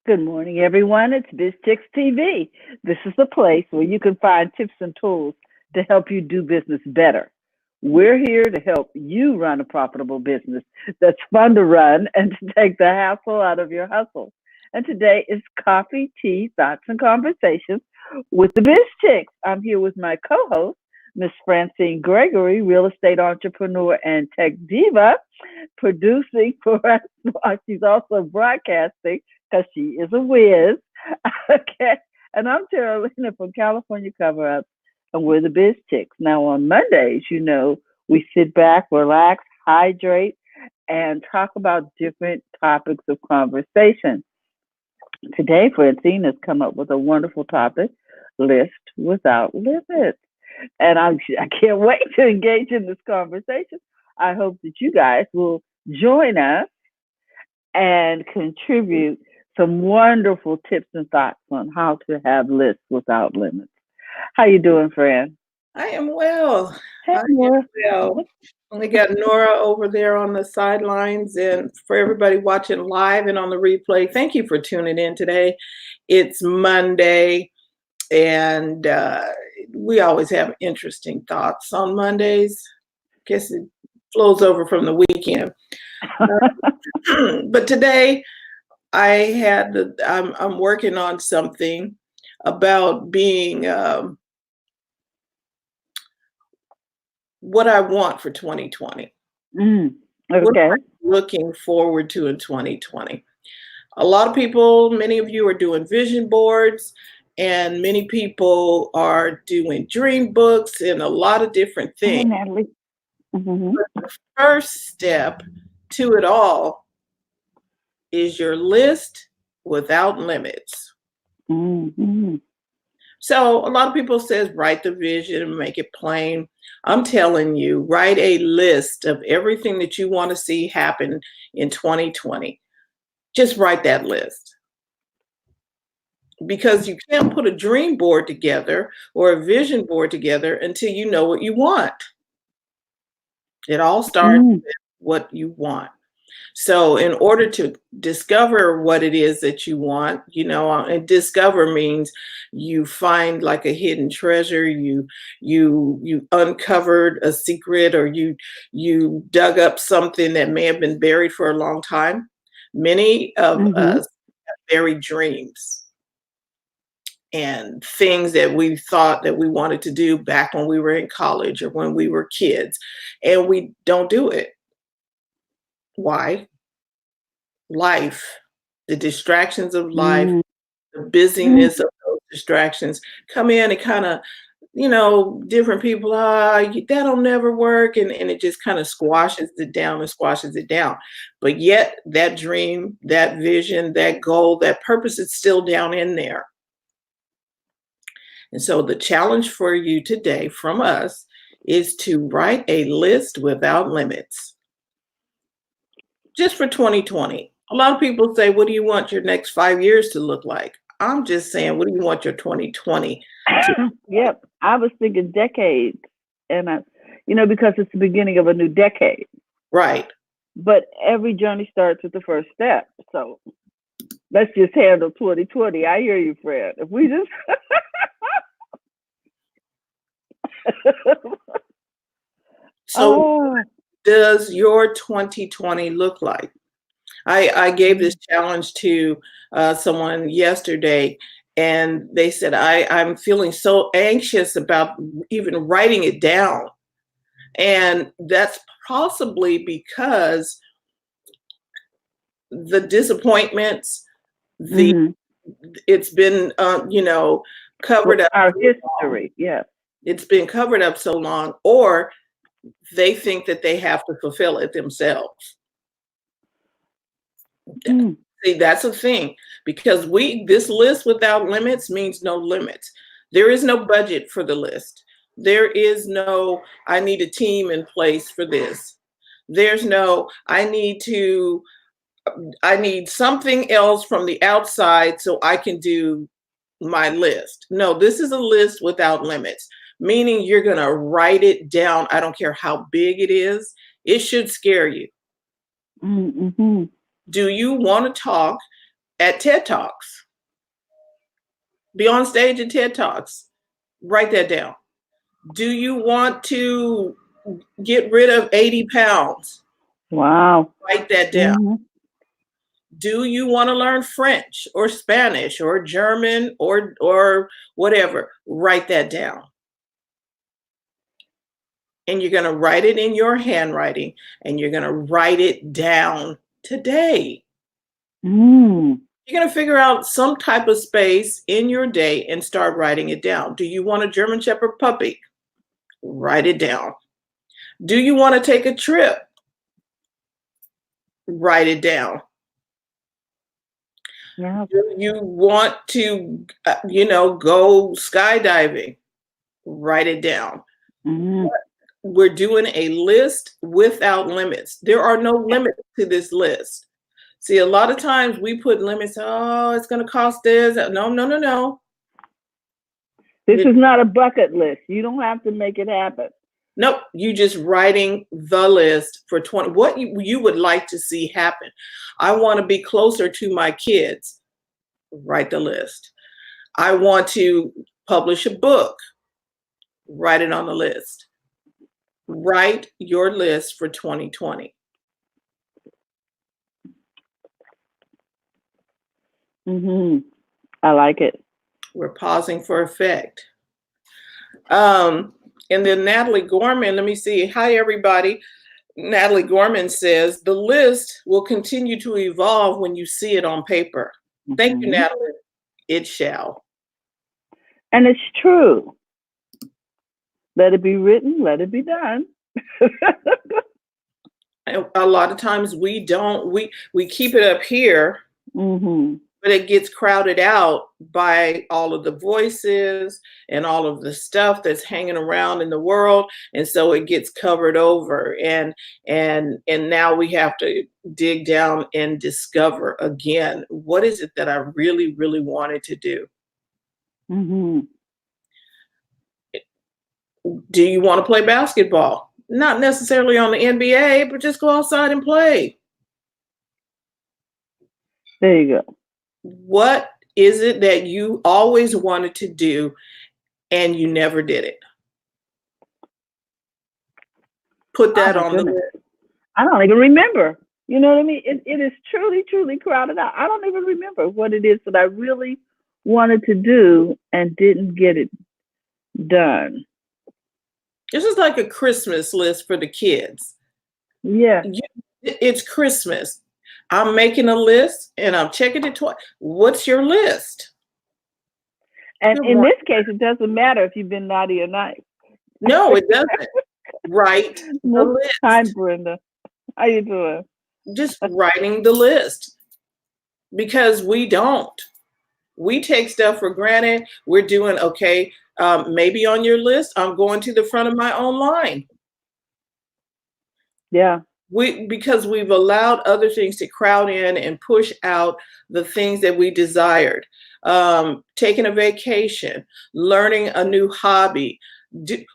Good morning, everyone. It's BizChicks TV. This is the place where you can find tips and tools to help you do business better. We're here to help you run a profitable business that's fun to run and to take the hassle out of your hustle. And today is coffee, tea, thoughts, and conversations with the Biz Chicks. I'm here with my co-host, Miss Francine Gregory, real estate entrepreneur and tech diva, producing for us while she's also broadcasting because she is a whiz. Okay. And I'm Carolina from California Cover Up, and we're the Biz Chicks. Now, on Mondays, we sit back, relax, hydrate, and talk about different topics of conversation. Today, Francine has come up with a wonderful topic, list without limits. And I can't wait to engage in this conversation. I hope that you guys will join us and contribute some wonderful tips and thoughts on how to have lists without limits. How you doing, Fran? I am well. Hey, I am Nora. well. Only got Nora over there on the sidelines, and for everybody watching live and on the replay, thank you for tuning in today. It's Monday, and we always have interesting thoughts on Mondays. Guess it flows over from the weekend. But today, I'm working on something about being what I want for 2020. What Okay. am I looking forward to in 2020? A lot of people, many of you are doing vision boards, and many people are doing dream books and a lot of different Hey, things. Natalie. Mm-hmm. But the first step to it all is your list without limits. Mm-hmm. So a lot of people says write the vision and make it plain. I'm telling you, write a list of everything that you want to see happen in 2020. Just write that list, because you can't put a dream board together or a vision board together until you know what you want. It all starts with what you want. So in order to discover what it is that you want, and discover means you find like a hidden treasure, you uncovered a secret, or you dug up something that may have been buried for a long time. Many of us have buried dreams and things that we thought that we wanted to do back when we were in college or when we were kids, and we don't do it. Why? Life, the distractions of life, the busyness of those distractions come in and kind of, different people, that'll never work. And it just kind of squashes it down and squashes it down. But yet that dream, that vision, that goal, that purpose is still down in there. And so the challenge for you today from us is to write a list without limits, just for 2020. A lot of people say, what do you want your next 5 years to look like? I'm just saying, what do you want your 2020 to? Yep. I was thinking decades, and because it's the beginning of a new decade. Right. But every journey starts with the first step. So let's just handle 2020. I hear you, Fred. If we just So what does your 2020 look like? I gave this challenge to someone yesterday, and they said, I'm feeling so anxious about even writing it down. And that's possibly because the disappointments, it's been, covered up. Our history, yeah. It's been covered up so long, or they think that they have to fulfill it themselves. See, that's a thing, because this list without limits means no limits. There is no budget for the list. There is no, I need a team in place for this. There's no, I need something else from the outside so I can do my list. No, this is a list without limits, meaning you're going to write it down. I don't care how big it is. It should scare you. Mm-hmm. Do you want to talk at TED Talks. Be on stage at TED Talks. Write that down. Do you want to get rid of 80 pounds? Wow. Write that down. Mm-hmm. Do you want to learn French or Spanish or German or whatever? Write that down. And you're going to write it in your handwriting, and you're going to write it down today. Mm. You're going to figure out some type of space in your day and start writing it down. Do you want a German Shepherd puppy? Write it down. Do you want to take a trip? Write it down. Yeah. Do you want to, go skydiving? Write it down. Mm-hmm. We're doing a list without limits. There are no limits to this list. See, a lot of times we put limits. Oh, it's going to cost this. No. This is not a bucket list. You don't have to make it happen. Nope. You just writing the list for 20. What you would like to see happen. I want to be closer to my kids. Write the list. I want to publish a book. Write it on the list. Write your list for 2020. Mm-hmm. I like it. We're pausing for effect. And then Natalie Gorman, let me see. Hi, everybody. Natalie Gorman says, the list will continue to evolve when you see it on paper. Mm-hmm. Thank you, Natalie. It shall. And it's true. Let it be written, let it be done. A lot of times we don't, we keep it up here, mm-hmm. but it gets crowded out by all of the voices and all of the stuff that's hanging around in the world. And so it gets covered over, and now we have to dig down and discover again, what is it that I really, really wanted to do? Mm-hmm. Do you want to play basketball? Not necessarily on the NBA, but just go outside and play. There you go. What is it that you always wanted to do and you never did it? Put that on the list. I don't even remember. You know what I mean? It is truly, truly crowded out. I don't even remember what it is that I really wanted to do and didn't get it done. This is like a Christmas list for the kids. Yeah. It's Christmas. I'm making a list and I'm checking it twice. What's your list? And in this case, it doesn't matter if you've been naughty or nice. No, it doesn't. Write the list. Hi, Brenda. How you doing? Just writing the list. Because we don't. We take stuff for granted. We're doing, okay, maybe on your list, I'm going to the front of my own line. Yeah. Because we've allowed other things to crowd in and push out the things that we desired. Taking a vacation, learning a new hobby.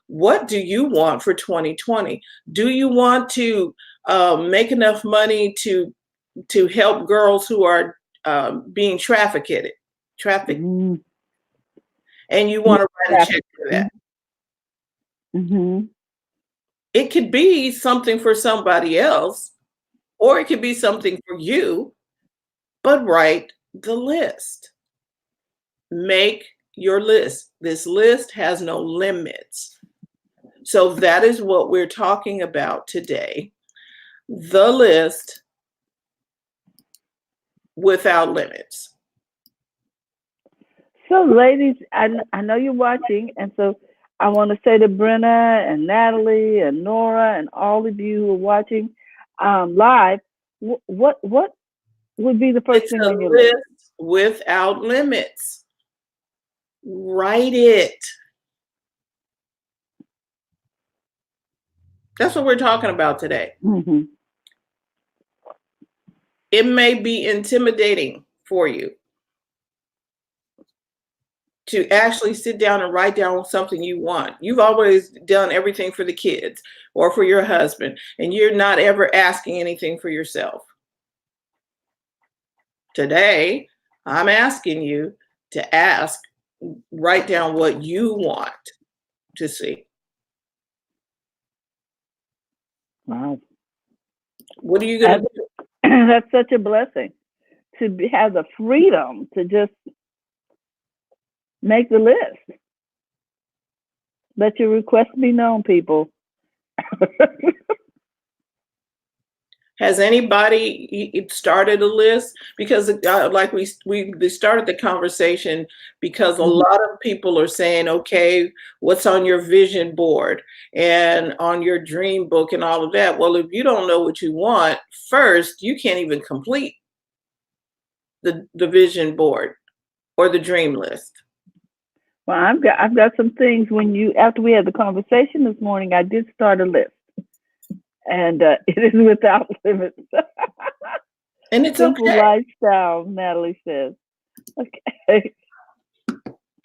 What do you want for 2020? Do you want to make enough money to help girls who are being trafficked? Mm-hmm. And you want to write a check for that? Mm-hmm. It could be something for somebody else, or it could be something for you, but write the list. Make your list. This list has no limits. So that is what we're talking about today. The list without limits. So, ladies, I know you're watching, and so I want to say to Brenna and Natalie and Nora and all of you who are watching live, what would be the first thing on your list? Without limits. Write it. That's what we're talking about today. Mm-hmm. It may be intimidating for you to actually sit down and write down something you want. You've always done everything for the kids or for your husband, and you're not ever asking anything for yourself. Today, I'm asking you to write down what you want to see. Wow. What are you going to do? That's such a blessing to have the freedom to just make the list. Let your request be known, people. Has anybody started a list? Because like we started the conversation because a lot of people are saying, okay, what's on your vision board and on your dream book and all of that? Well, if you don't know what you want, first, you can't even complete the vision board or the dream list. Well, I've got some things. After we had the conversation this morning, I did start a list. And it is without limits. And it's Simple okay. lifestyle, Natalie says. Okay.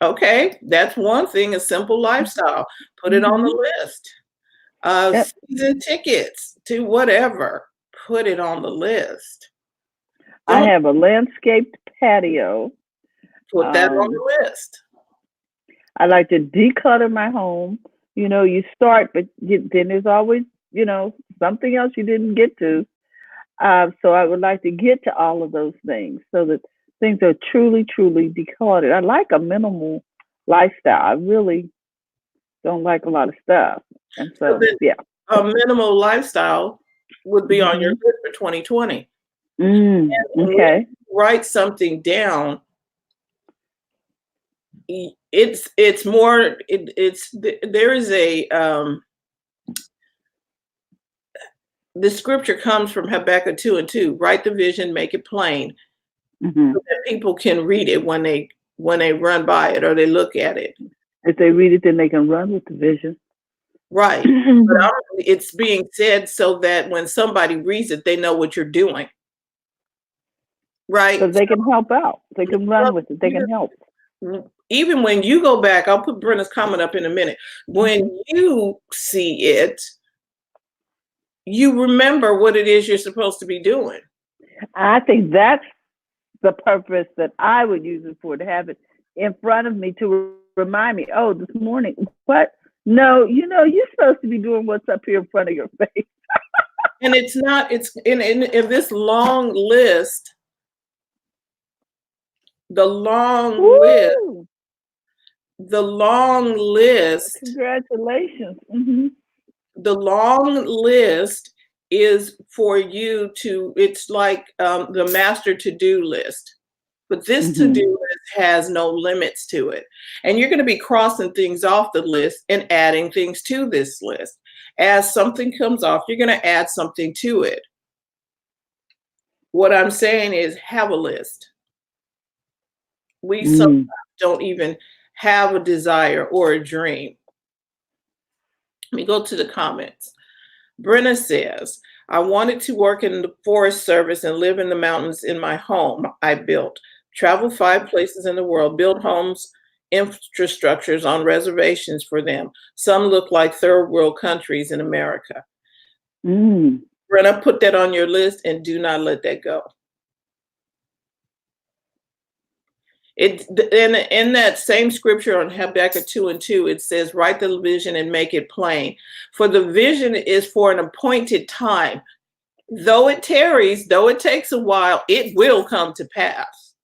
Okay, that's one thing, a simple lifestyle. Put it on the list. Yep. Season tickets to whatever, put it on the list. I have a landscaped patio. Put that on the list. I like to declutter my home. You start, but then there's always, something else you didn't get to. So I would like to get to all of those things so that things are truly, truly decluttered. I like a minimal lifestyle. I really don't like a lot of stuff. And so, yeah. A minimal lifestyle would be on your list for 2020. Okay. Write something down. It's more, there is the scripture comes from Habakkuk 2:2. Write the vision, make it plain, so that people can read it when they run by it or they look at it. If they read it, then they can run with the vision. Right. But it's being said so that when somebody reads it, they know what you're doing. Right. So they can help out. They can run with it. They can help. Even when you go back, I'll put Brenna's comment up in a minute. When you see it, you remember what it is you're supposed to be doing. I think that's the purpose that I would use it for, to have it in front of me to remind me, oh, this morning, what? No, you're supposed to be doing what's up here in front of your face. And it's in this long list, the long list. Congratulations. The long list is for you it's like the master to-do list. But this to-do list has no limits to it. And you're going to be crossing things off the list and adding things to this list. As something comes off, you're going to add something to it. What I'm saying is have a list. We sometimes don't even have a desire or a dream. Let me go to the comments. Brenna says, I wanted to work in the Forest Service and live in the mountains in my home I built. Travel 5 places in the world, build homes, infrastructures on reservations for them. Some look like third world countries in America. Brenna, put that on your list and do not let that go. In that same scripture on Habakkuk 2:2, it says, write the vision and make it plain. For the vision is for an appointed time. Though it tarries, though it takes a while, it will come to pass.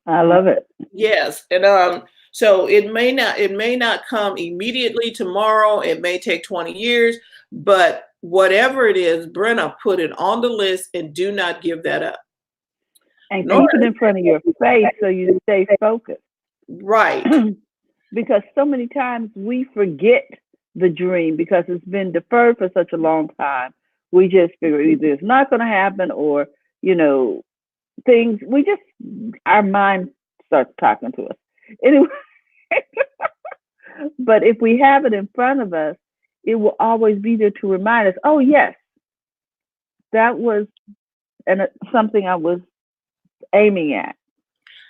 I love it. Yes. And so it may not come immediately tomorrow. It may take 20 years, but whatever it is, Brenna, put it on the list and do not give that up. And keep it in front of your face so you stay focused. Right. Because so many times we forget the dream because it's been deferred for such a long time. We just figure either it's not going to happen or, things, our mind starts talking to us. Anyway, but if we have it in front of us, it will always be there to remind us, oh, yes, that was something I was aiming at.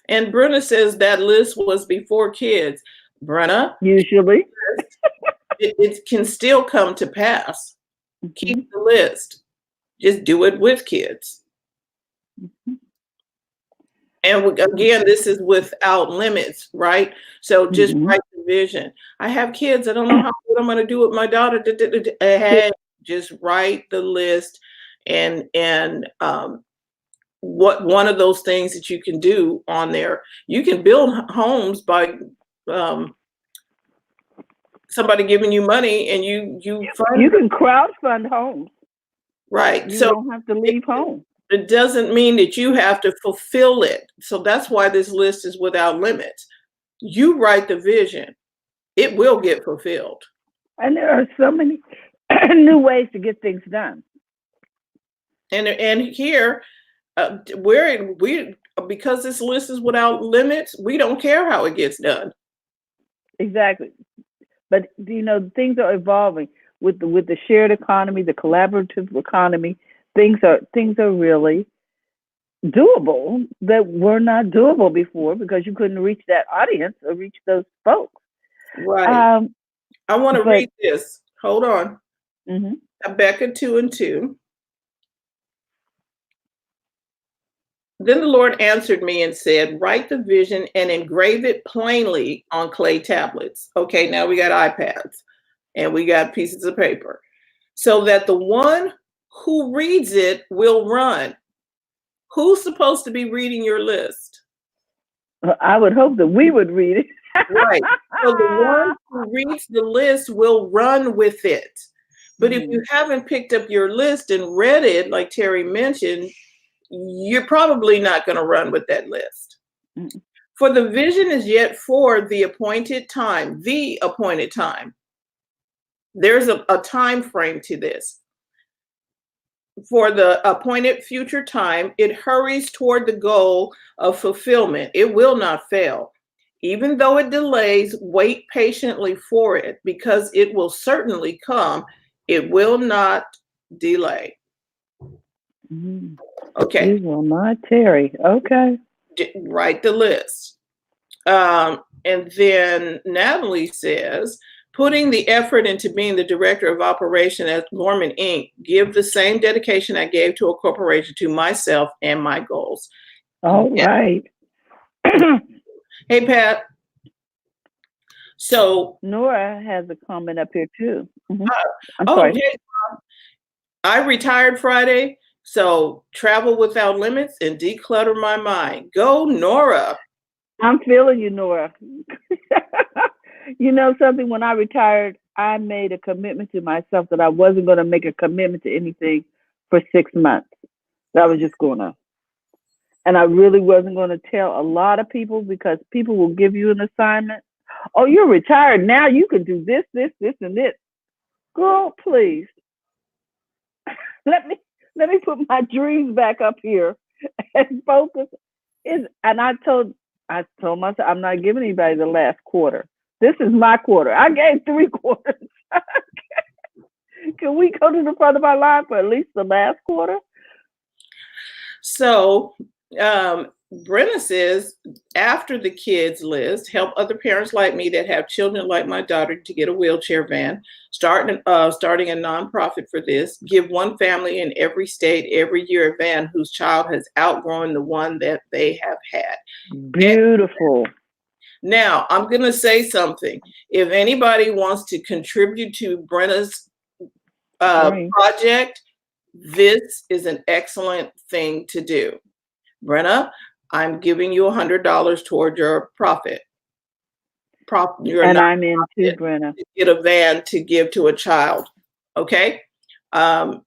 And Brenna says that list was before kids. Brenna, usually it can still come to pass. Keep the list. Just do it with kids. And again, this is without limits, right? So just Mhm. write the vision. I have kids. I don't know what I'm going to do with my daughter. Hey, just write the list, and what one of those things that you can do on there. You can build homes by um, somebody giving you money, and you fund You can crowdfund homes. right. You So don't have to leave home. it doesn't mean that you have to fulfill it. So that's why this list is without limits. You write the vision, it will get fulfilled. And there are so many new ways to get things done. And here, we because this list is without limits, we don't care how it gets done. Exactly. But things are evolving with the shared economy, the collaborative economy. Things are really doable that were not doable before because you couldn't reach that audience or reach those folks. Right. I want to but read this. Hold on. mhm. Habakkuk 2:2. Then the Lord answered me and said, write the vision and engrave it plainly on clay tablets. Okay, now we got iPads and we got pieces of paper, so that the one who reads it will run. Who's supposed to be reading your list? I would hope that we would read it. Right. So the one who reads the list will run with it. But if you haven't picked up your list and read it, like Terry mentioned, you're probably not going to run with that list. For the vision is yet for the appointed time, the appointed time. There's a time frame to this. For the appointed future time, it hurries toward the goal of fulfillment. It will not fail. Even though it delays, wait patiently for it, because it will certainly come. It will not delay. Okay. It will not tarry. Okay. Write the list. And then Natalie says, putting the effort into being the director of operation at Gorman Inc. give the same dedication I gave to a corporation to myself and my goals. All right. Hey, Pat. So Nora has a comment up here too. I'm sorry. Okay. I retired Friday, so travel without limits and declutter my mind. Go, Nora. I'm feeling you, Nora. You know something? When I retired, I made a commitment to myself that I wasn't going to make a commitment to anything for 6 months. That was just going to. And I really wasn't going to tell a lot of people because people will give you an assignment. Oh, you're retired now. You can do this, this, this, and this. Girl, please. Let me put my dreams back up here and focus. And I told myself I'm not giving anybody the last quarter. This is my quarter. I gave 3 quarters. Can we go to the front of our line for at least the last quarter? So Brenna says, after the kids list, help other parents like me that have children like my daughter to get a wheelchair van, starting a nonprofit for this, give one family in every state every year a van whose child has outgrown the one that they have had. Beautiful. Now, I'm going to say something. If anybody wants to contribute to Brenna's project, this is an excellent thing to do. Brenna, I'm giving you $100 toward your profit. And I'm in too, Brenna. To get a van to give to a child. Okay?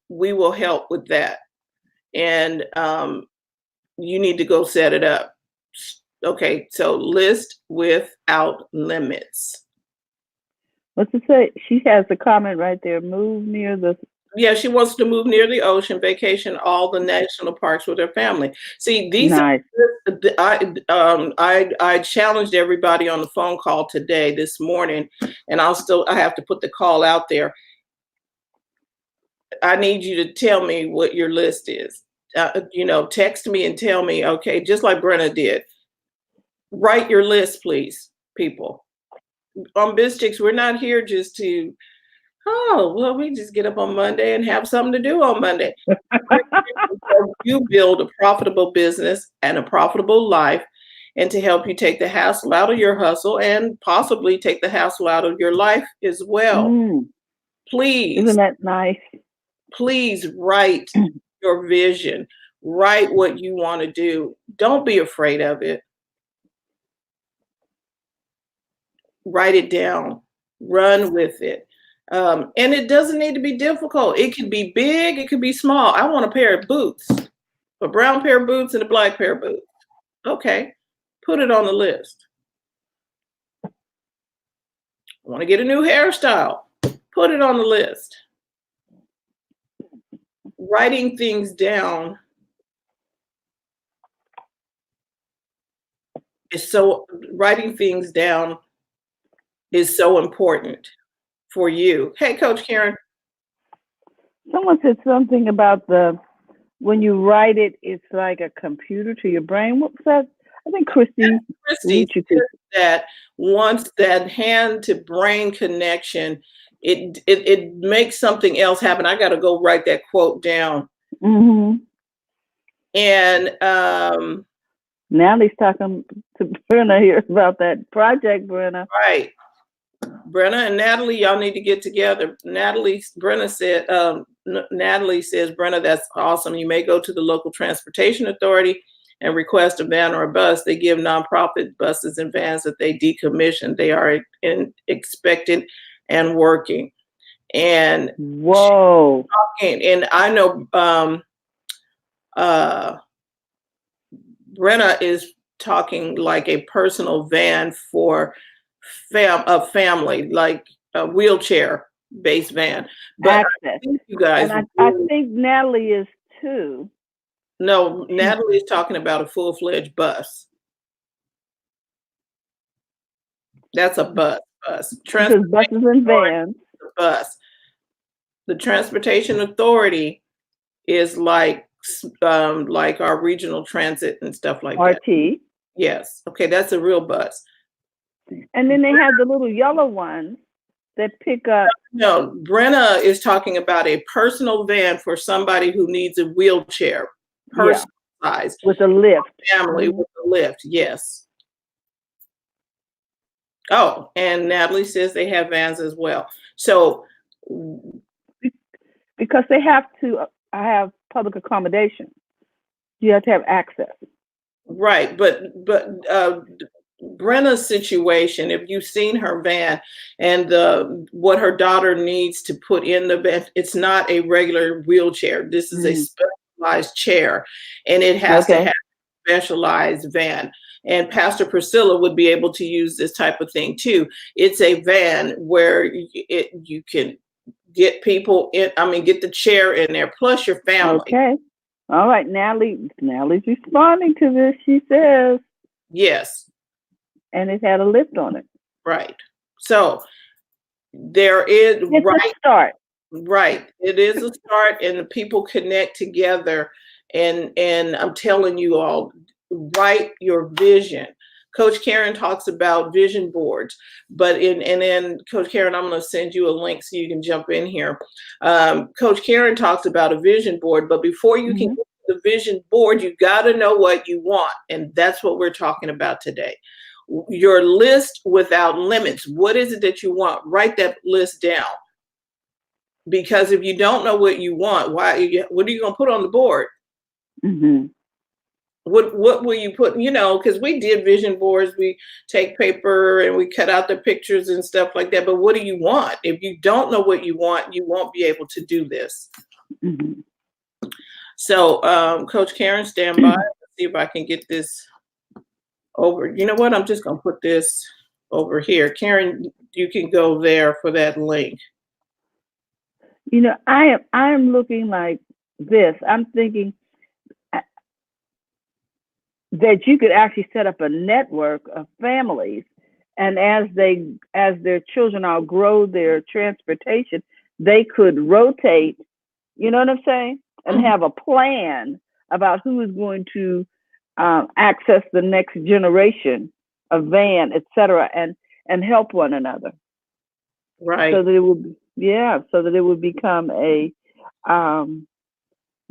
We will help with that. And you need to go set it up. Okay, so list without limits. What's it say? She has a comment right there. Move near the. Yeah, she wants to move near the ocean, vacation all the national parks with her family. See, these nice. I challenged everybody on the phone call this morning, and I have to put the call out there. I need you to tell me what your list is. Text me and tell me, okay, just like Brenna did. Write your list, please, people. On BizChicks, we're not here just to Oh, well, we just get up on Monday and have something to do on Monday. We're here to help you build a profitable business and a profitable life, and to help you take the hassle out of your hustle and possibly take the hassle out of your life as well. Mm, isn't Please, that nice? please write your vision. Write what you want to do. Don't be afraid of it. Write it down. Run with it. And it doesn't need to be difficult. It can be big, it could be small. I want a pair of boots, a brown pair of boots and a black pair of boots. Okay, put it on the list. I want to get a new hairstyle. Put it on the list. Writing things down writing things down is so important for you. Hey, Coach Karen. Someone said something about when you write it, it's like a computer to your brain. What's that? I think Christy said that once that hand to brain connection, it makes something else happen. I got to go write that quote down. Mm-hmm. And Natalie's talking to Brenna here about that project, Brenna. Right. Brenna and Natalie, y'all need to get together. Natalie says, Brenna, that's awesome. You may go to the local transportation authority and request a van or a bus. They give nonprofit buses and vans that they decommission. They are expected and working. And whoa. And I know Brenna is talking like a personal van for a family, like a wheelchair-based van. But access. You guys, and I think Natalie is too. No, Natalie is talking about a full-fledged bus. That's a bus. Buses and vans. Bus. The transportation authority is like our regional transit and stuff like that. RT. Yes. Okay, that's a real bus. And then they have the little yellow ones that pick up. No, Brenna is talking about a personal van for somebody who needs a wheelchair, personal size, with a lift. Family with a lift, yes. Oh, and Natalie says they have vans as well. So, because they have to have public accommodation, you have to have access. Right, but Brenna's situation, if you've seen her van and what her daughter needs to put in the van, it's not a regular wheelchair. This is a specialized chair, and it has to have a specialized van. And Pastor Priscilla would be able to use this type of thing too. It's a van where you can get people in, get the chair in there, plus your family. Okay. All right, Natalie's responding to this, she says. Yes. And it had a lift on it. Right. So there is it's a start. Right. It is a start, and the people connect together. And I'm telling you all, write your vision. Coach Karen talks about vision boards, but and then Coach Karen, I'm going to send you a link so you can jump in here. Coach Karen talks about a vision board, but before you can get the vision board, you got to know what you want, and that's what we're talking about today. Your list without limits. What is it that you want? Write that list down. Because if you don't know what you want, what are you going to put on the board? Mm-hmm. What will you put, because we did vision boards, we take paper and we cut out the pictures and stuff like that. But what do you want? If you don't know what you want, you won't be able to do this. Mm-hmm. So, Coach Karen, stand by. Let's see if I can get this over. You know what? I'm just going to put this over here. Karen, you can go there for that link. I am looking like this. I'm thinking that you could actually set up a network of families, and as their children outgrow their transportation, they could rotate, you know what I'm saying, and have a plan about who is going to access the next generation of van, etc., and help one another. Right. So that it would Yeah, so that it would become a um,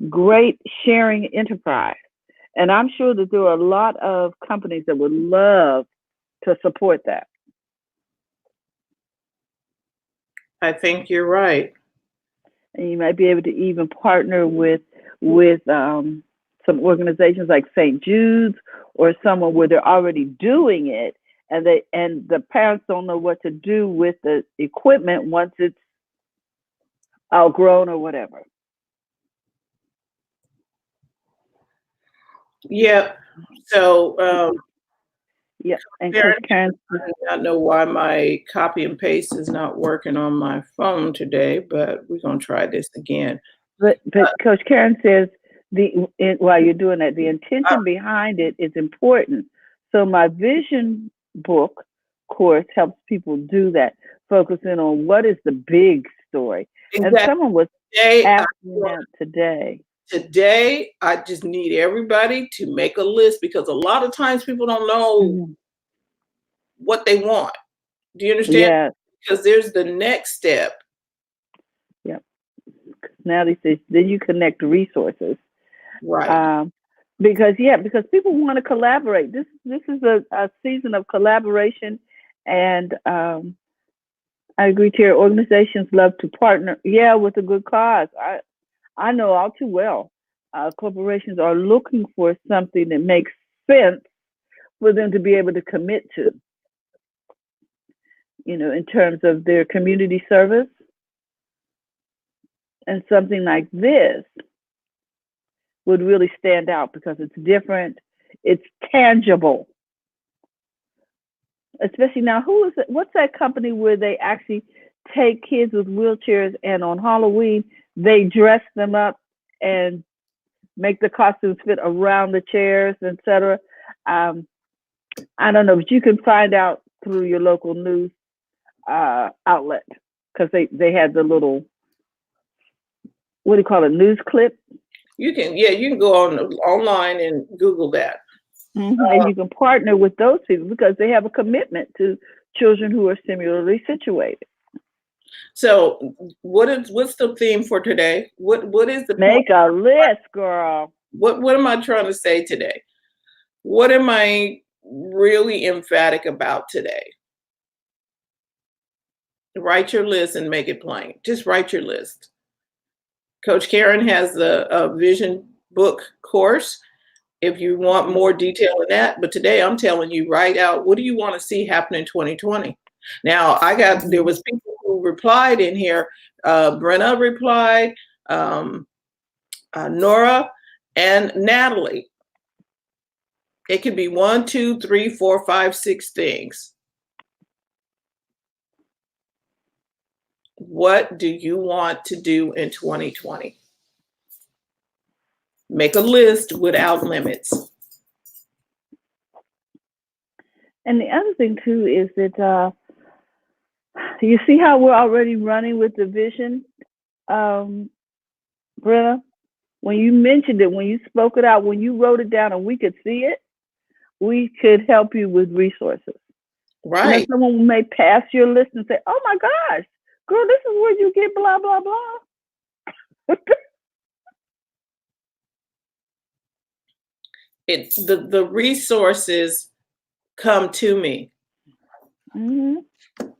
great sharing enterprise. And I'm sure that there are a lot of companies that would love to support that. I think you're right. And you might be able to even partner with some organizations like St. Jude's or someone where they're already doing it, and the parents don't know what to do with the equipment once it's outgrown or whatever. Yeah. So, Yeah, and Coach Karen, Karen, I do not know why my copy and paste is not working on my phone today, but we're gonna try this again. but Coach Karen says while you're doing that, the Uh, intention behind it is important. So my vision book course helps people do that, focusing on what is the big story. And exactly. someone was Today, asking that today. today, I just need everybody to make a list because a lot of times people don't know Mhm. what they want. Do you understand? Yes, Because there's the next step. yep. Now they say then you connect resources. Right. Um, because people want to collaborate. This is a season of collaboration, and I agree. Terry, organizations love to partner. Yeah, with a good cause. I know all too well. Corporations are looking for something that makes sense for them to be able to commit to. In terms of their community service, and something like this would really stand out because it's different, it's tangible. Especially now, who is it? What's that company where they actually take kids with wheelchairs and on Halloween they dress them up and make the costumes fit around the chairs, etc. Um, I don't know, but you can find out through your local news outlet because they had the little, what do you call it, news clip. You can go online and Google that. And you can partner with those people because they have a commitment to children who are similarly situated. So what's the theme for today? What is the point? Make a list, girl. What am I trying to say today? What am I really emphatic about today? Write your list and make it plain. Just write your list. Coach Karen has a vision book course if you want more detail in that. But today I'm telling you, write out, what do you want to see happen in 2020? Now, there was people who replied in here. Brenna replied, Nora, and Natalie. It could be 1, 2, 3, 4, 5, 6 things. What do you want to do in 2020? Make a list without limits. And the other thing too is that you see how we're already running with the vision, Brenna? When you mentioned it, when you spoke it out, when you wrote it down and we could see it, we could help you with resources. Right. Someone may pass your list and say, oh my gosh, girl, this is where you get blah, blah, blah. The resources come to me. Mm-hmm.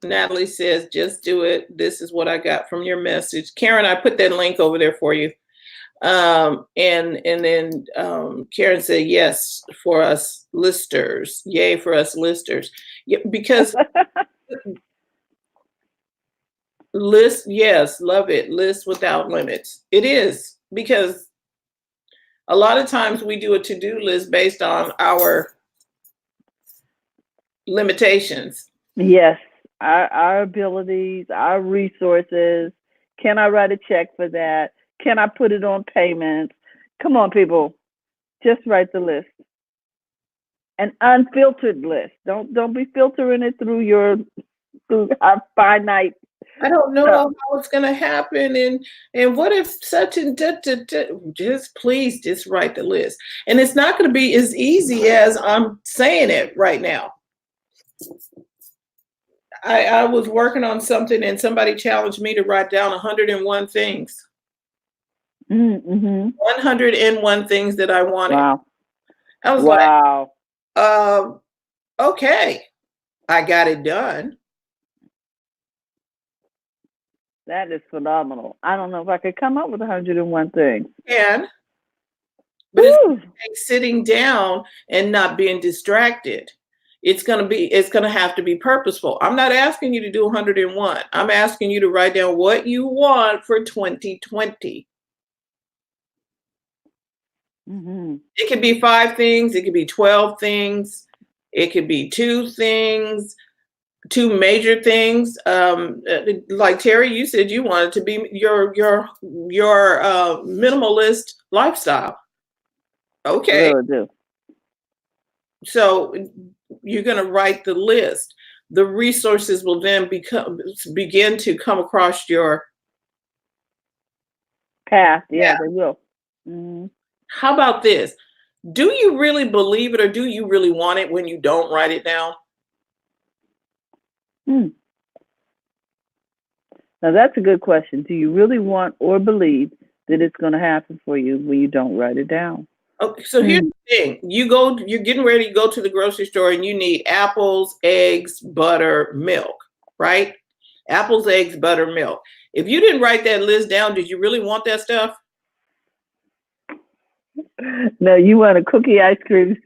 Natalie says, just do it. This is what I got from your message. Karen, I put that link over there for you. And then Karen said, yes, for us listers. Yay for us listers. Yeah, because list, yes, love it. List without limits. It is, because a lot of times we do a to-do list based on our limitations. Yes, our abilities, our resources. Can I write a check for that? Can I put it on payments? Come on, people, just write the list. An unfiltered list. Don't be filtering it through our finite. I don't know how it's gonna happen, and what if such and just please just write the list. And it's not gonna be as easy as I'm saying it right now. I was working on something and somebody challenged me to write down 101 things. Mm-hmm. 101 things that I wanted. Wow. I was like, Wow. okay, I got it done. That is phenomenal. I don't know if I could come up with 101 things. But it's like sitting down and not being distracted. It's going to have to be purposeful. I'm not asking you to do 101. I'm asking you to write down what you want for 2020. Mm-hmm. It could be 5 things. It could be 12 things. It could be 2 things, 2 major things. Like Terry, you said you wanted to be your minimalist lifestyle. Okay. Really do. So you're going to write the list. The resources will then begin to come across your path. Yeah, they will. Mm-hmm. How about this? Do you really believe it, or do you really want it when you don't write it down? Now that's a good question. Do you really want or believe that it's going to happen for you when you don't write it down? Okay, so here's the thing. You're getting ready to go to the grocery store and you need apples, eggs, butter, milk, right? Apples, eggs, butter, milk. If you didn't write that list down, did you really want that stuff? No, you want a cookie ice cream.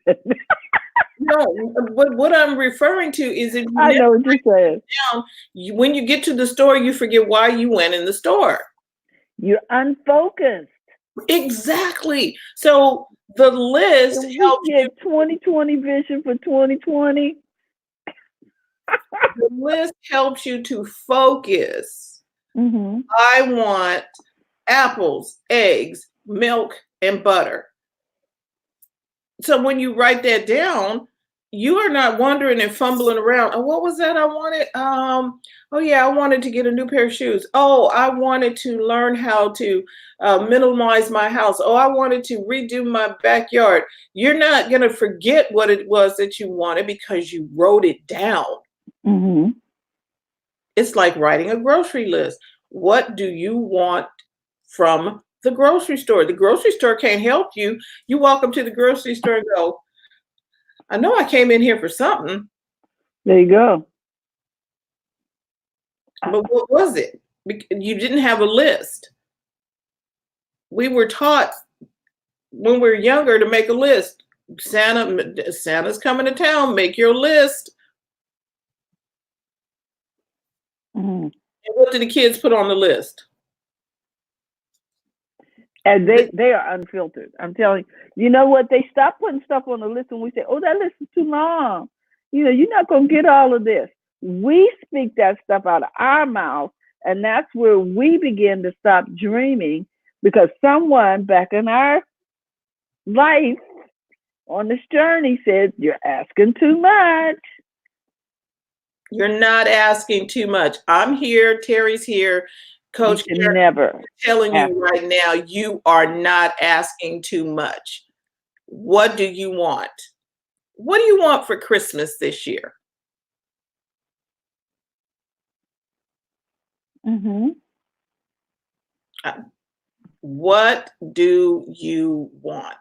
No, but what I'm referring to is if you I know what you're saying. Down, when you get to the store, you forget why you went in the store. You're unfocused. Exactly. So the list helps you. 2020 vision for 2020. The list helps you to focus. Mm-hmm. I want apples, eggs, milk, and butter. So when you write that down, you are not wandering and fumbling around. Oh, what was that I wanted? Oh yeah, I wanted to get a new pair of shoes. Oh, I wanted to learn how to minimize my house. Oh, I wanted to redo my backyard. You're not going to forget what it was that you wanted because you wrote it down. Mm-hmm. It's like writing a grocery list. What do you want from the grocery store? The grocery store can't help you. You walk up to the grocery store and go, I know I came in here for something. There you go. But what was it? You didn't have a list. We were taught when we were younger to make a list. Santa's coming to town. Make your list. Mm-hmm. And what did the kids put on the list? And they are unfiltered. I'm telling you. You know what? They stop putting stuff on the list when we say, oh, that list is too long. You know, you're not going to get all of this. We speak that stuff out of our mouth, and that's where we begin to stop dreaming, because someone back in our life on this journey said, you're asking too much. You're not asking too much. I'm here. Terry's here. Coach Karen, never telling you right now, you are not asking too much. What do you want? What do you want for Christmas this year? Mm-hmm. What do you want?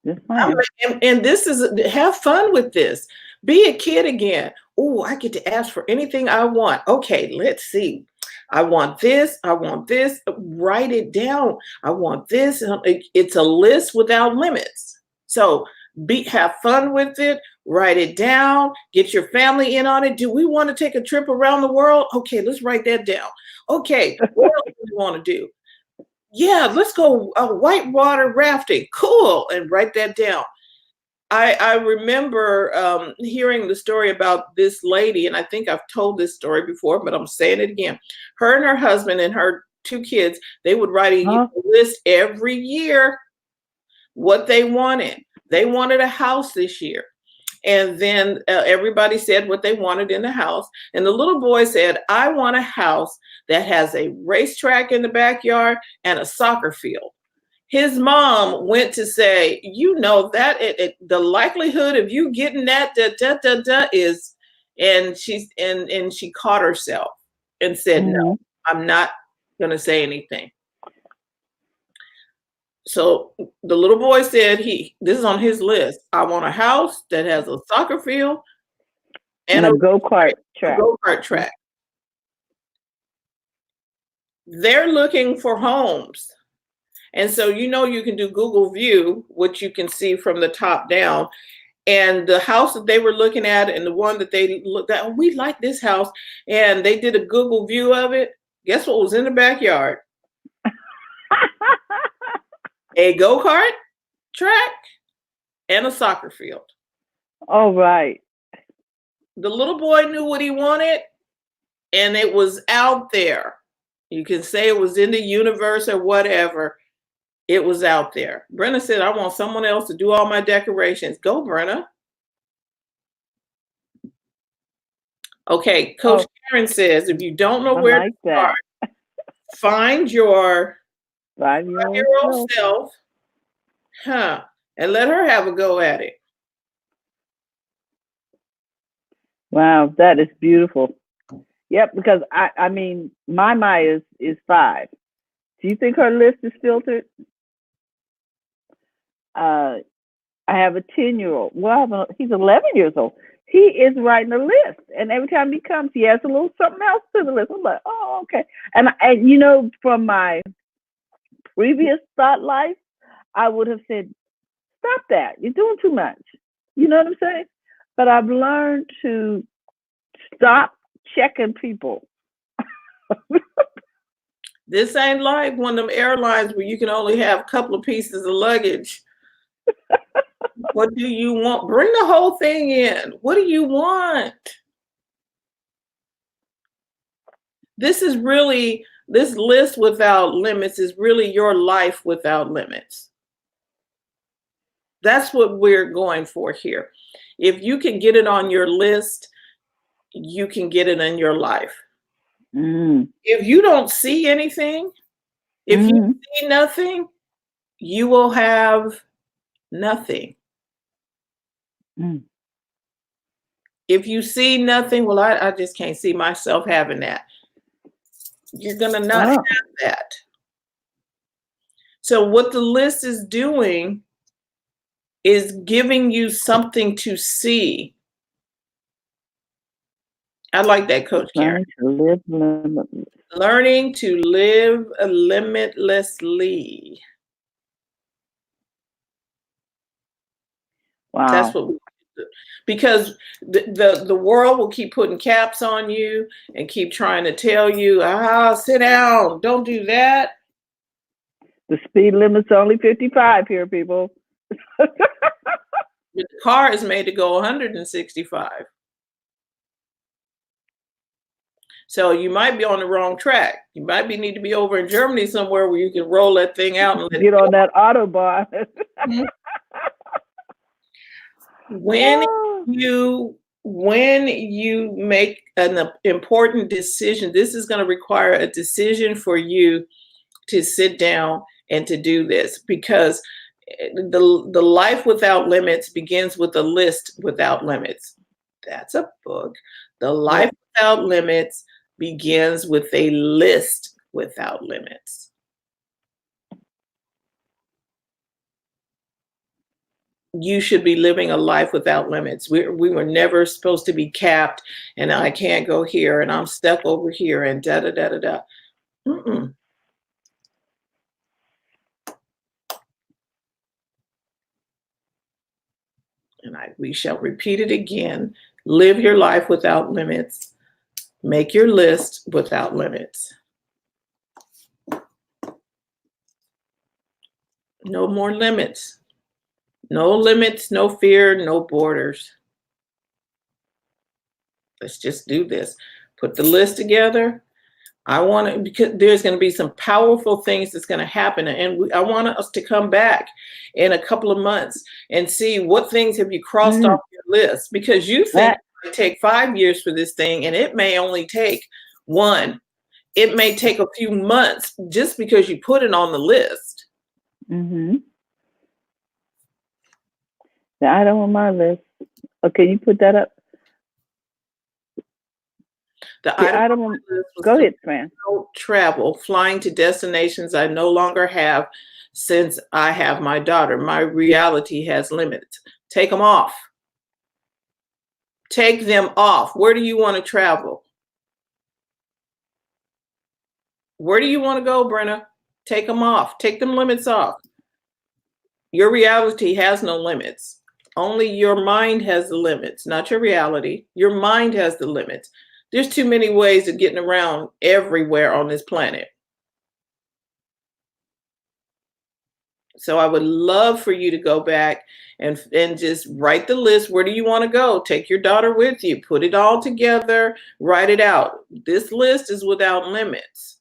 And this is, have fun with this. Be a kid again. Oh, I get to ask for anything I want. Okay, let's see. I want this. I want this. Write it down. I want this. It's a list without limits. So have fun with it. Write it down. Get your family in on it. Do we want to take a trip around the world? Okay, let's write that down. Okay, what else do we want to do? Yeah, let's go whitewater rafting. Cool. And write that down. I remember hearing the story about this lady, and I think I've told this story before, but I'm saying it again. Her and her husband and her 2 kids, they would write a list every year what they wanted. They wanted a house this year. And then everybody said what they wanted in the house. And the little boy said, I want a house that has a racetrack in the backyard and a soccer field. His mom went to say, you know, that the likelihood of you getting that is and she caught herself and said, no, I'm not going to say anything. So the little boy said, this is on his list. I want a house that has a soccer field and a go-kart track. track. They're looking for homes. And so, you can do Google View, which you can see from the top down. And the house that they were looking at and the one that they looked at, oh, we like this house. And they did a Google View of it. Guess what was in the backyard? A go-kart track and a soccer field. Oh, right. The little boy knew what he wanted, and it was out there. You can say it was in the universe or whatever. It was out there. Brenna said, I want someone else to do all my decorations. Go, Brenna. Okay, Coach Karen says, if you don't know where to start, find your 5-year-old self, and let her have a go at it. Wow, that is beautiful. Yep, because I mean, my Maya is 5. Do you think her list is filtered? I have a 10-year-old. Well, he's 11 years old. He is writing a list, and every time he comes, he has a little something else to the list. I'm like, oh, okay. And from my previous thought life, I would have said, stop that. You're doing too much. You know what I'm saying? But I've learned to stop checking people. This ain't like one of them airlines where you can only have a couple of pieces of luggage. What do you want? Bring the whole thing in. What do you want? This list without limits is really your life without limits. That's what we're going for here. If you can get it on your list, you can get it in your life. If you don't see anything, if you see nothing, you will have nothing. If you see nothing, well, I just can't see myself having that. You're going to not have that. So what the list is doing is giving you something to see. I like that, Coach Karen. Learning to live limitlessly. Wow. That's what we do. Because the world will keep putting caps on you and keep trying to tell you, sit down, don't do that. The speed limit's only 55 here, people. The car is made to go 165. So you might be on the wrong track. You might need to be over in Germany somewhere where you can roll that thing out and get on that Autobahn. When you make an important decision, this is going to require a decision for you to sit down and to do this, because the life without limits begins with a list without limits. That's a book. The life without limits begins with a list without limits. You should be living a life without limits. We were never supposed to be capped, and I can't go here, and I'm stuck over here, and da da da da da. And we shall repeat it again. Live your life without limits. Make your list without limits. No more limits. No limits, no fear, no borders. Let's just do this. Put the list together. Because there's going to be some powerful things that's going to happen. And I want us to come back in a couple of months and see what things have you crossed off your list, because you think it might take 5 years for this thing, and it may only take 1. It may take a few months just because you put it on the list. I don't want my list. Okay, you put that up. The The item on item my on, list was go to ahead, Fran. travel, flying to destinations I no longer have since I have my daughter. My reality has limits. Take them off. Take them off. Where do you want to travel? Where do you want to go, Brenna? Take them off. Take them limits off. Your reality has no limits. Only your mind has the limits, not your reality. Your mind has the limits. There's too many ways of getting around everywhere on this planet. So I would love for you to go back and just write the list. Where do you want to go? Take your daughter with you. Put it all together. Write it out. This list is without limits.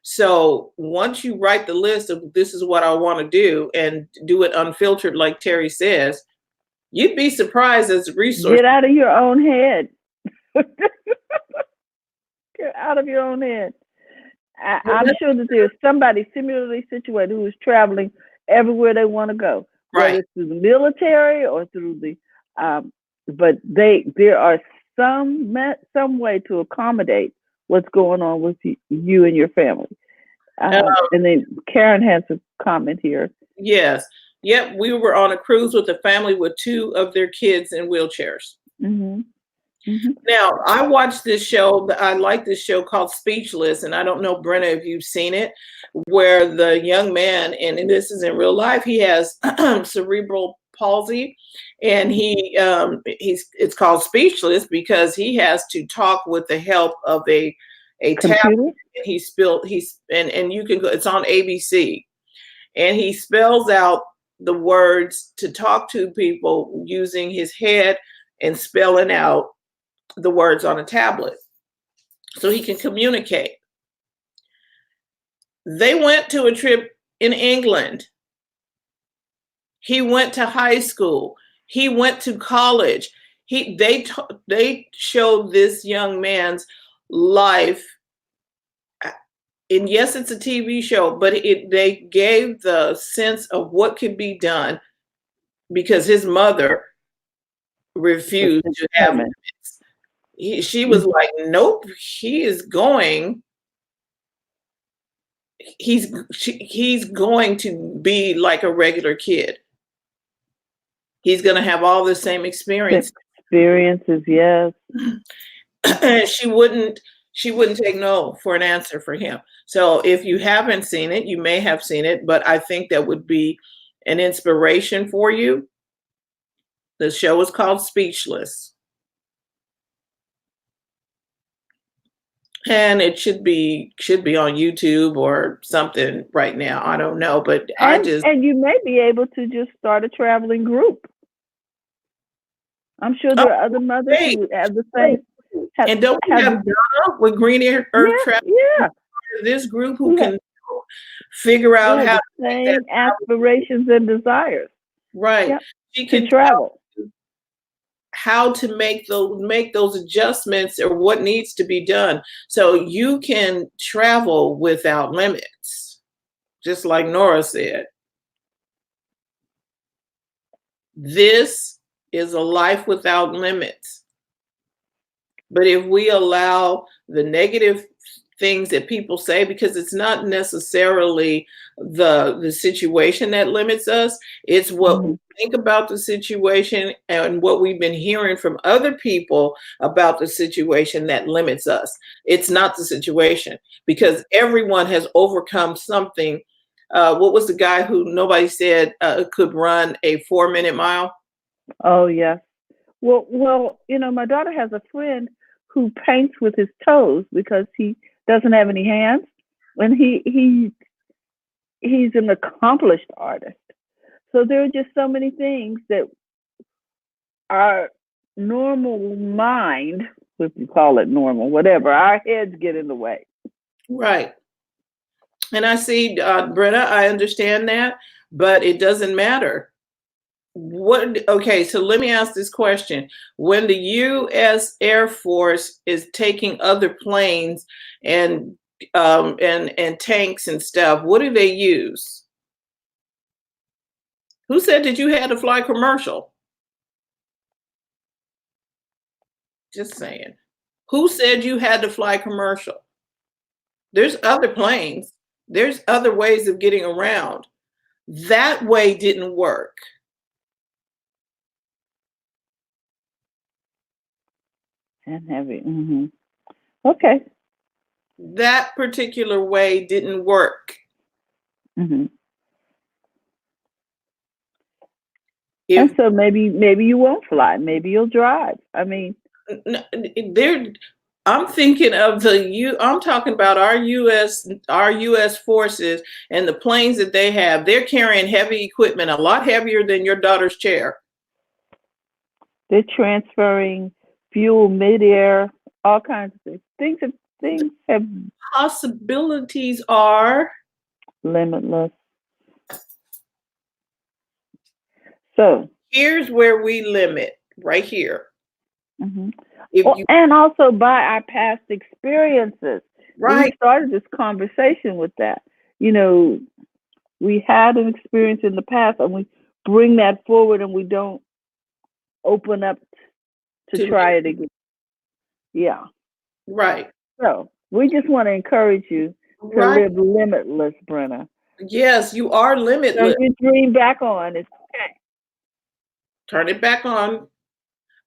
So once you write the list of this is what I want to do and do it unfiltered, like Terry says, you'd be surprised as a resource. Get out of your own head. Get out of your own head. I'm sure that there's somebody similarly situated who is traveling everywhere they want to go, whether it's through the military or through the, but there are some way to accommodate what's going on with you and your family. And then Karen has a comment here. Yes. Yep. We were on a cruise with a family with 2 of their kids in wheelchairs. Mm-hmm. Mm-hmm. Now, I watched this show. I like this show called Speechless, and I don't know, Brenna, if you've seen it, where the young man, and this is in real life, he has cerebral palsy, and it's called Speechless because he has to talk with the help of a tablet. And you can go. It's on ABC, and he spells out the words to talk to people using his head and spelling out the words on a tablet so he can communicate. They went to a trip in England. He went to high school. He went to college. They showed this young man's life. And yes, it's a TV show, but they gave the sense of what could be done because his mother refused to have limits. She was like, nope, he's going to be like a regular kid. He's going to have all the same experiences, yes. And she wouldn't take no for an answer for him. So if you haven't seen it, you may have seen it, but I think that would be an inspiration for you. The show is called Speechless. And it should be on YouTube or something right now. I don't know, but and you may be able to just start a traveling group. I'm sure there are other mothers who have the same. And don't we have Donna with Green Earth Travel? Yeah. This group who can figure out how to same aspirations and desires. Right. Yep. She can travel. How to make those adjustments or what needs to be done so you can travel without limits, just like Nora said. This is a life without limits. But if we allow the negative things that people say, because it's not necessarily the situation that limits us, it's what we think about the situation and what we've been hearing from other people about the situation that limits us. It's not the situation, because everyone has overcome something. What was the guy who nobody said could run a 4-minute mile? Oh, yes. Well, my daughter has a friend who paints with his toes because he doesn't have any hands, and he's an accomplished artist. So there are just so many things that our normal mind, if you call it normal, whatever, our heads get in the way. Right. And I see, Brenna, I understand that, but it doesn't matter. Okay, so let me ask this question. When the U.S. Air Force is taking other planes and tanks and stuff, what do they use? Who said that you had to fly commercial? Just saying. Who said you had to fly commercial? There's other planes. There's other ways of getting around. That way didn't work. And heavy. Okay. That particular way didn't work. And so maybe you won't fly. Maybe you'll drive. I mean, I'm thinking of I'm talking about our U.S. forces and the planes that they have. They're carrying heavy equipment, a lot heavier than your daughter's chair. They're transferring fuel midair, all kinds of things. Things have possibilities are limitless. So here's where we limit, right here. And also by our past experiences. Right. We started this conversation with that. You know, we had an experience in the past and we bring that forward and we don't open up to try it again. Yeah. Right. So we just want to encourage you to live limitless, Brenna. Yes, you are limitless. Turn your dream back on. It's okay. Turn it back on.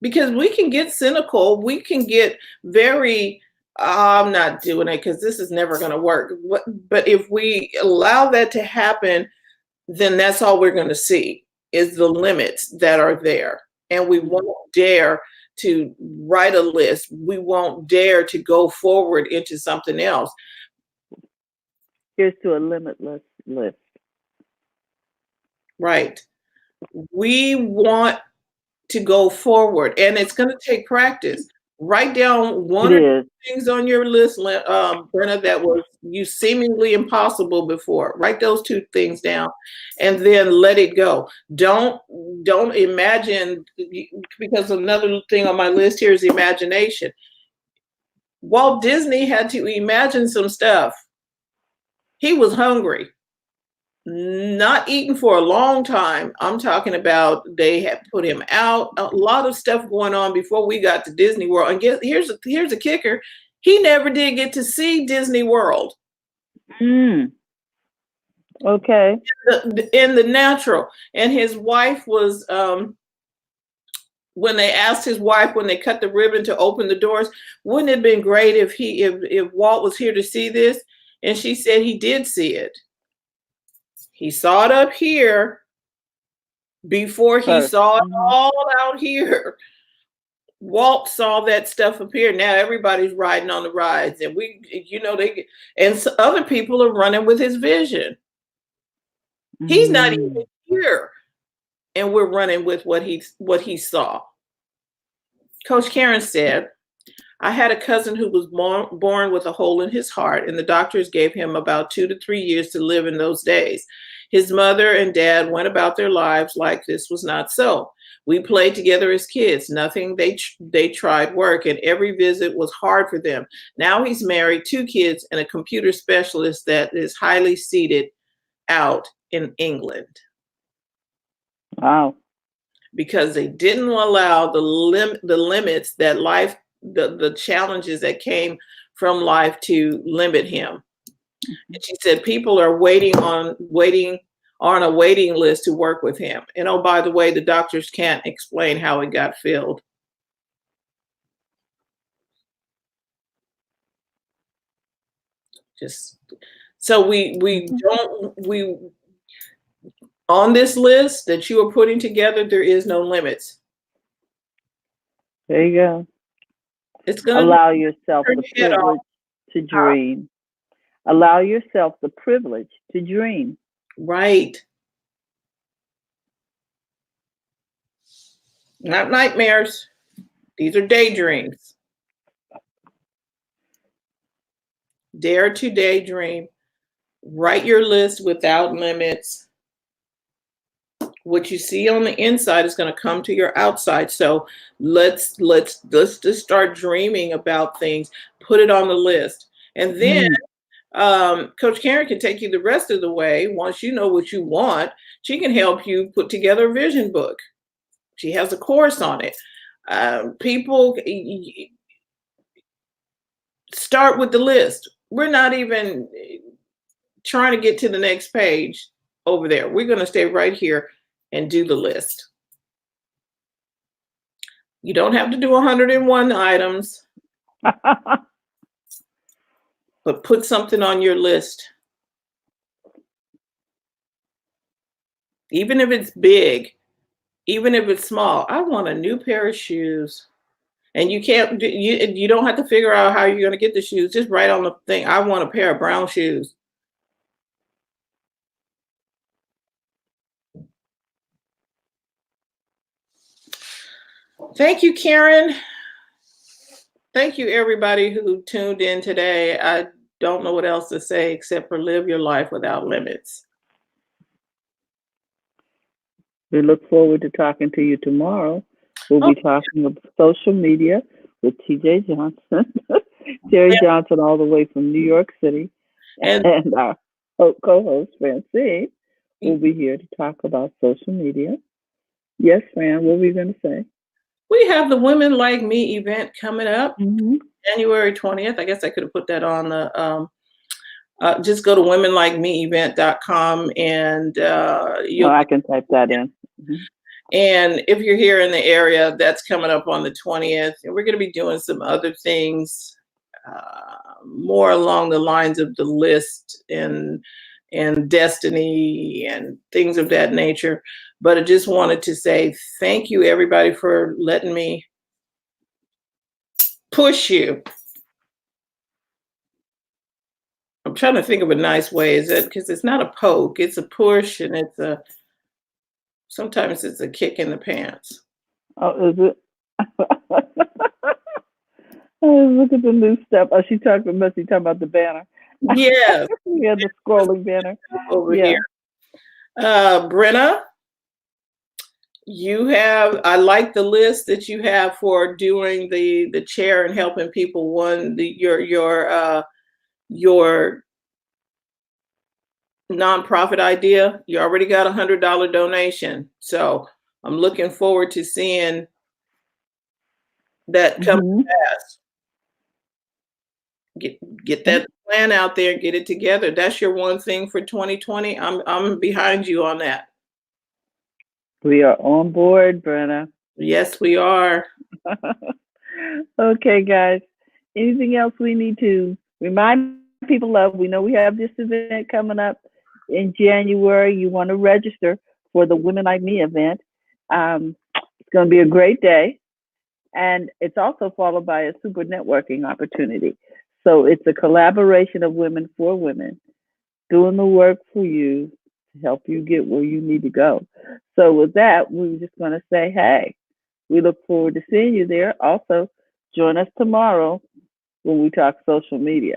Because we can get cynical. We can get very, I'm not doing it because this is never going to work. But if we allow that to happen, then that's all we're going to see is the limits that are there. And we won't dare to write a list. We won't dare to go forward into something else. Here's to a limitless list. Right. We want to go forward, and it's going to take practice. Write down one or two things on your list, Brenna, that was you seemingly impossible before. Write those 2 things down, and then let it go. Don't imagine, because another thing on my list here is imagination. Walt Disney had to imagine some stuff. He was hungry. Not eaten for a long time. I'm talking about they had put him out. A lot of stuff going on before we got to Disney World. And here's a kicker. He never did get to see Disney World. Okay. In the natural. And his wife was, when they asked his wife, when they cut the ribbon to open the doors, wouldn't it have been great if Walt was here to see this? And she said he did see it. He saw it up here before he saw it all out here. Walt saw that stuff up here. Now everybody's riding on the rides, and other people are running with his vision. He's not even here, and we're running with what he saw. Coach Karen said, I had a cousin who was born with a hole in his heart, and the doctors gave him about 2 to 3 years to live in those days. His mother and dad went about their lives like this was not so. We played together as kids. Nothing they tried work, and every visit was hard for them. Now he's married, 2 kids, and a computer specialist that is highly seated out in England. Wow. Because they didn't allow the limits that life, the challenges that came from life to limit him. And she said people are waiting on a waiting list to work with him. And oh, by the way, the doctors can't explain how it got filled. So we on this list that you are putting together, there is no limits. There you go. It's going to allow yourself the privilege to dream. Allow yourself the privilege to dream. Right. Not nightmares. These are daydreams. Dare to daydream. Write your list without limits. What you see on the inside is going to come to your outside. So let's just start dreaming about things. Put it on the list, and then Coach Karen can take you the rest of the way. Once you know what you want, she can help you put together a vision book. She has a course on it. People, start with the list. We're not even trying to get to the next page over there. We're going to stay right here and do the list. You don't have to do 101 items, but put something on your list. Even if it's big, even if it's small. I want a new pair of shoes. And you can't, you don't have to figure out how you're going to get the shoes. Just write on the thing, I want a pair of brown shoes. Thank you, Karen. Thank you, everybody who tuned in today. I don't know what else to say except for live your life without limits. We look forward to talking to you tomorrow. We'll be talking about social media with TJ Johnson, Terry Johnson, all the way from New York City, and our co-host, Francine, will be here to talk about social media. Yes, Fran, what were you going to say? We have the Women Like Me event coming up, January 20th. I guess I could have put that on the, just go to womenlikemeevent.com and I can type that in. And if you're here in the area, that's coming up on the 20th. And we're going to be doing some other things more along the lines of the list and destiny and things of that nature. But I just wanted to say thank you, everybody, for letting me push you. I'm trying to think of a nice way. Is it because it's not a poke, it's a push, and sometimes it's a kick in the pants. Oh, is it? Oh, look at the new stuff. Oh, must be talking about the banner. Yes. Yeah, the scrolling banner. Over here. Brenna, I like the list that you have for doing the chair and helping people. Your nonprofit idea, you already got $100 donation. So I'm looking forward to seeing that come to pass. Get that plan out there and get it together. That's your one thing for 2020. I'm behind you on that. We are on board, Brenna. Yes, we are. Okay, guys. Anything else we need to remind people of? We know we have this event coming up in January. You want to register for the Women Like Me event. It's going to be a great day. And it's also followed by a super networking opportunity. So it's a collaboration of women for women doing the work for you to help you get where you need to go. So with that, we were just going to say, hey, we look forward to seeing you there. Also, join us tomorrow when we talk social media.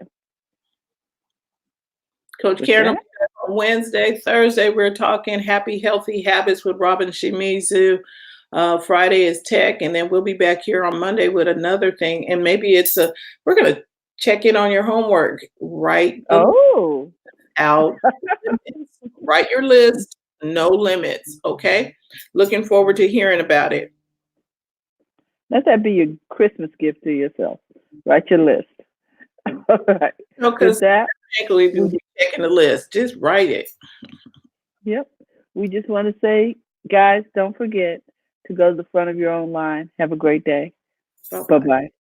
Coach Karen, on Wednesday, Thursday, we're talking happy, healthy habits with Robin Shimizu. Friday is tech, and then we'll be back here on Monday with another thing. And maybe we're going to check in on your homework. Write out. Write your list, no limits. Okay. Looking forward to hearing about it. Let that be your Christmas gift to yourself. Write your list. All right. Because we'll be checking the list. Just write it. Yep. We just want to say, guys, don't forget to go to the front of your own line. Have a great day. Bye-bye.